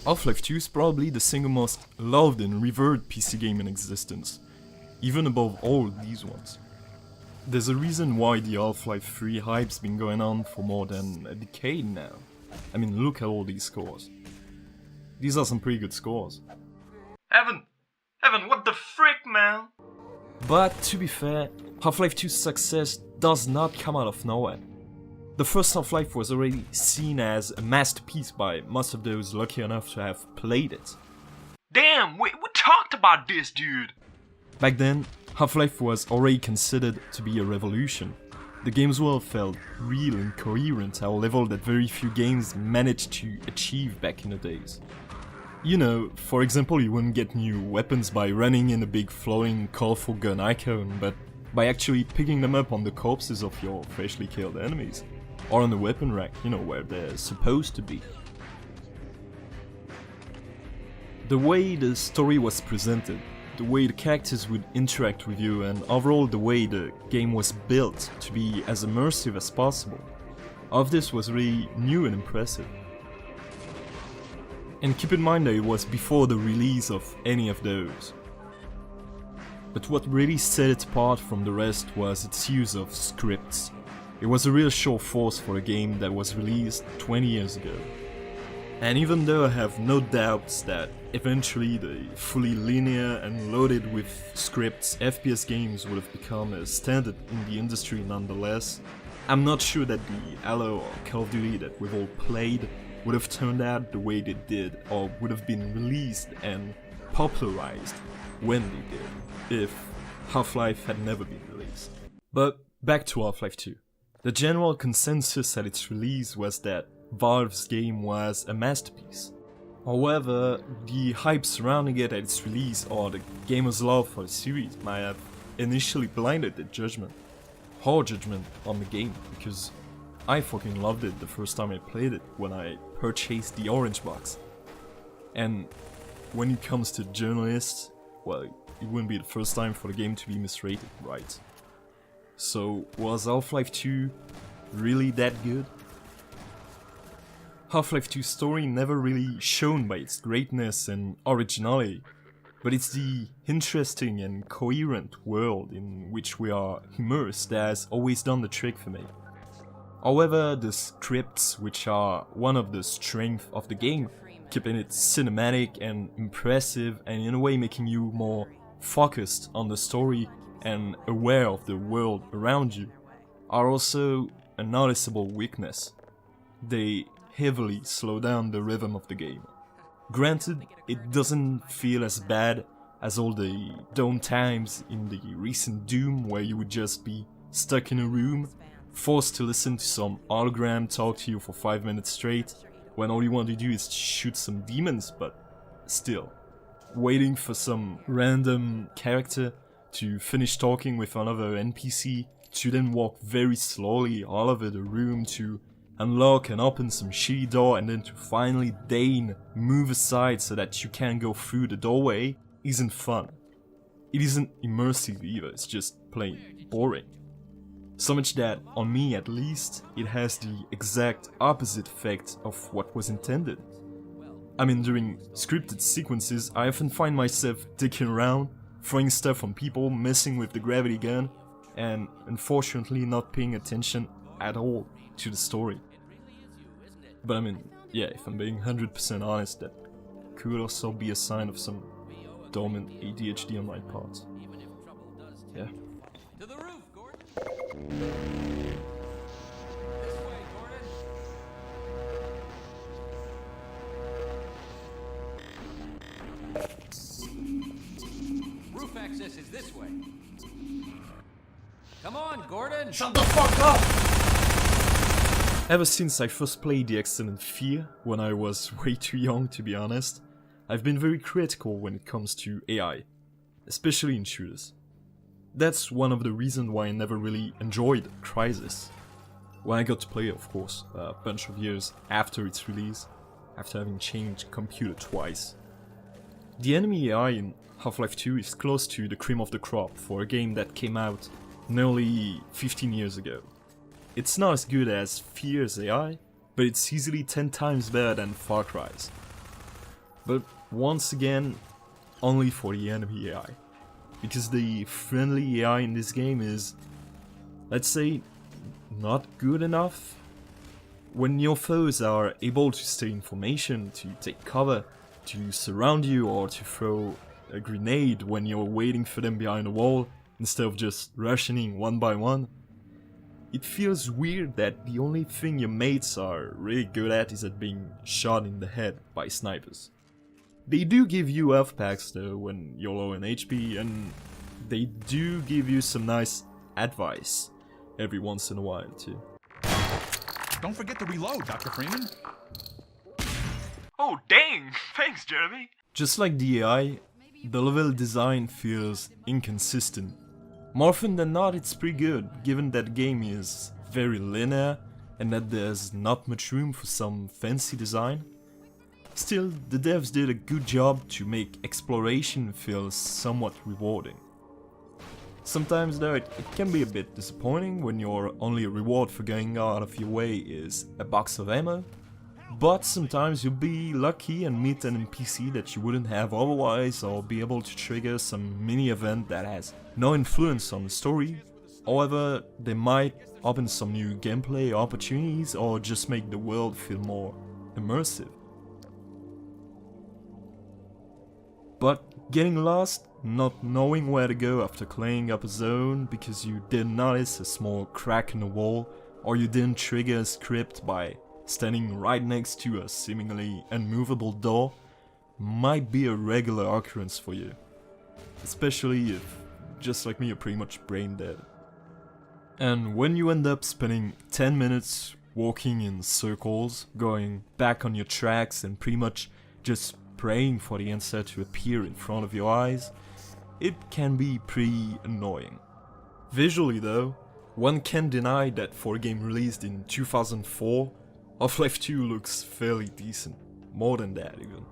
Half-Life 2 is probably the single most loved and revered PC game in existence, even above all these ones. There's a reason why the Half-Life 3 hype's been going on for more than a decade now. I mean, look at all these scores. These are some pretty good scores. Evan, what the frick, man? But to be fair, Half-Life 2's success does not come out of nowhere. The first Half-Life was already seen as a masterpiece by most of those lucky enough to have played it. Damn, we talked about this, dude! Back then, Half-Life was already considered to be a revolution. The game's world felt real and coherent at a level that very few games managed to achieve back in the days. You know, for example, you wouldn't get new weapons by running in a big flowing colorful gun icon, but by actually picking them up on the corpses of your freshly killed enemies. Or on the weapon rack, you know, where they're supposed to be. The way the story was presented, the way the characters would interact with you, and overall the way the game was built to be as immersive as possible, all of this was really new and impressive. And keep in mind that it was before the release of any of those. But what really set it apart from the rest was its use of scripts. It was a real show of force for a game that was released 20 years ago. And even though I have no doubts that eventually the fully linear and loaded with scripts FPS games would have become a standard in the industry nonetheless, I'm not sure that the Halo or Call of Duty that we've all played would have turned out the way they did, or would have been released and popularized when they did, if Half-Life had never been released. But back to Half-Life 2. The general consensus at its release was that Valve's game was a masterpiece. However, the hype surrounding it at its release or the gamers' love for the series might have initially blinded the judgment. Our judgment on the game, because I fucking loved it the first time I played it when I purchased the orange box. And when it comes to journalists, well, it wouldn't be the first time for the game to be misrated, right? So, was Half-Life 2 really that good? Half-Life 2's story never really shone by its greatness and originality, but it's the interesting and coherent world in which we are immersed that has always done the trick for me. However, the scripts, which are one of the strengths of the game, keeping it cinematic and impressive and in a way making you more focused on the story and aware of the world around you, are also a noticeable weakness. They heavily slow down the rhythm of the game. Granted, it doesn't feel as bad as all the downtimes in the recent Doom where you would just be stuck in a room, forced to listen to some hologram talk to you for 5 minutes straight, when all you want to do is shoot some demons, but still. Waiting for some random character to finish talking with another NPC, to then walk very slowly all over the room to unlock and open some shitty door and then to finally deign move aside so that you can go through the doorway isn't fun. It isn't immersive either, it's just plain boring. So much that, on me at least, it has the exact opposite effect of what was intended. I mean, during scripted sequences, I often find myself dicking around, throwing stuff on people, messing with the gravity gun, and unfortunately not paying attention at all to the story. But I mean, yeah, if I'm being 100% honest, that could also be a sign of some dormant ADHD on my part. Yeah. To the roof, Gordon. This way, Gordon. Roof access is this way. Come on, Gordon. Shut the fuck up! Ever since I first played the excellent Fear, when I was way too young to be honest, I've been very critical when it comes to AI, especially in shooters. That's one of the reasons why I never really enjoyed Crysis. When I got to play it, of course, a bunch of years after its release, after having changed computer twice. The enemy AI in Half-Life 2 is close to the cream of the crop for a game that came out nearly 15 years ago. It's not as good as Fear's AI, but it's easily 10 times better than Far Cry's. But once again, only for the enemy AI. Because the friendly AI in this game is, let's say, not good enough. When your foes are able to steal information, to take cover, to surround you, or to throw a grenade when you're waiting for them behind a wall, instead of just rushing in one by one, it feels weird that the only thing your mates are really good at is at being shot in the head by snipers. They do give you health packs though when you're low in HP, and they do give you some nice advice every once in a while too. Don't forget to reload, Dr. Freeman. Oh dang, thanks Jeremy. Just like the AI, the level design feels inconsistent. More often than not, it's pretty good, given that the game is very linear and that there's not much room for some fancy design. Still, the devs did a good job to make exploration feel somewhat rewarding. Sometimes though, it can be a bit disappointing when your only reward for going out of your way is a box of ammo, but sometimes you'll be lucky and meet an NPC that you wouldn't have otherwise, or be able to trigger some mini event that has no influence on the story. However, they might open some new gameplay opportunities or just make the world feel more immersive. But getting lost, not knowing where to go after clearing up a zone because you didn't notice a small crack in the wall, or you didn't trigger a script by standing right next to a seemingly unmovable door, might be a regular occurrence for you. Especially if, just like me, you're pretty much brain dead. And when you end up spending 10 minutes walking in circles, going back on your tracks and pretty much just praying for the answer to appear in front of your eyes, it can be pretty annoying. Visually though, one can't deny that for a game released in 2004, Half-Life 2 looks fairly decent, more than that even.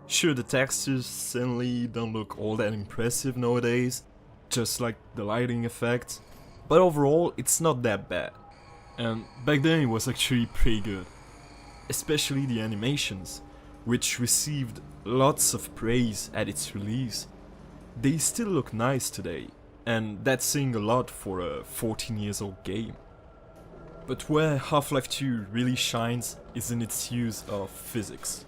Sure, the textures certainly don't look all that impressive nowadays, just like the lighting effect, but overall it's not that bad. And back then it was actually pretty good. Especially the animations, which received lots of praise at its release. They still look nice today, and that's saying a lot for a 14 years old game. But where Half-Life 2 really shines is in its use of physics.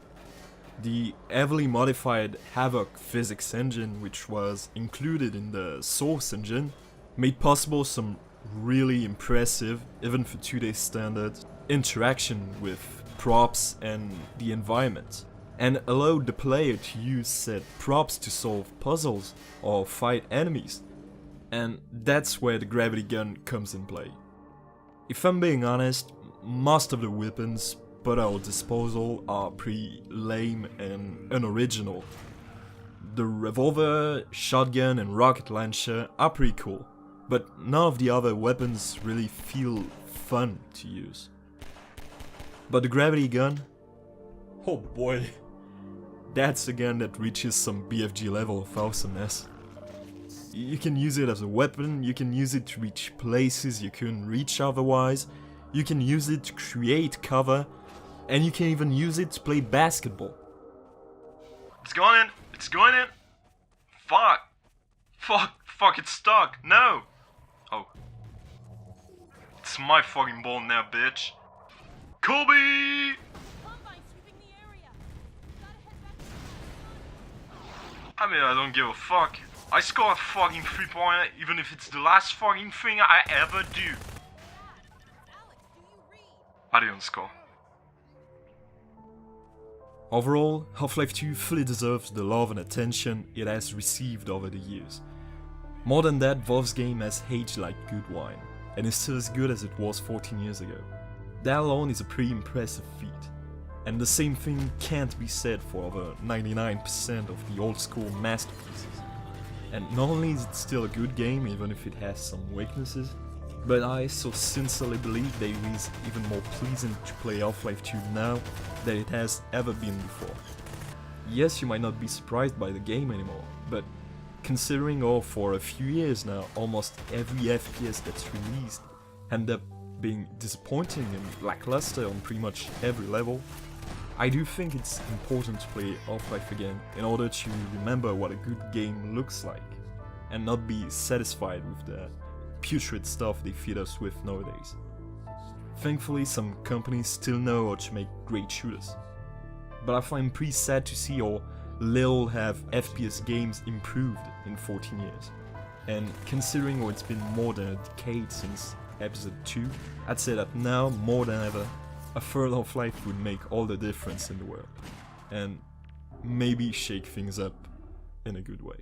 The heavily modified Havoc physics engine, which was included in the Source engine, made possible some really impressive, even for today's standards, interaction with props and the environment, and allowed the player to use said props to solve puzzles or fight enemies. And that's where the gravity gun comes in play. If I'm being honest, most of the weapons put at our disposal are pretty lame and unoriginal. The revolver, shotgun and rocket launcher are pretty cool, but none of the other weapons really feel fun to use. But the gravity gun? Oh boy, that's a gun that reaches some BFG level of awesomeness. You can use it as a weapon, you can use it to reach places you couldn't reach otherwise, you can use it to create cover, and you can even use it to play basketball. It's going in, it's going in. Fuck, it's stuck, no. Oh. It's my fucking ball now, bitch. Colby! I mean, I don't give a fuck. I score a fucking 3-pointer even if it's the last fucking thing I ever do. I didn't score. Overall, Half-Life 2 fully deserves the love and attention it has received over the years. More than that, Valve's game has aged like good wine, and is still as good as it was 14 years ago. That alone is a pretty impressive feat. And the same thing can't be said for over 99% of the old school masterpieces. And not only is it still a good game, even if it has some weaknesses, but I so sincerely believe that it is even more pleasant to play Half-Life 2 now than it has ever been before. Yes, you might not be surprised by the game anymore, but considering for a few years now, almost every FPS that's released end up being disappointing and lackluster on pretty much every level, I do think it's important to play Half-Life again in order to remember what a good game looks like, and not be satisfied with the putrid stuff they feed us with nowadays. Thankfully, some companies still know how to make great shooters, but I find pretty sad to see how little have FPS games improved in 14 years. And considering how it's been more than a decade since episode 2, I'd say that now, more than ever, a third Half-Life would make all the difference in the world, and maybe shake things up in a good way.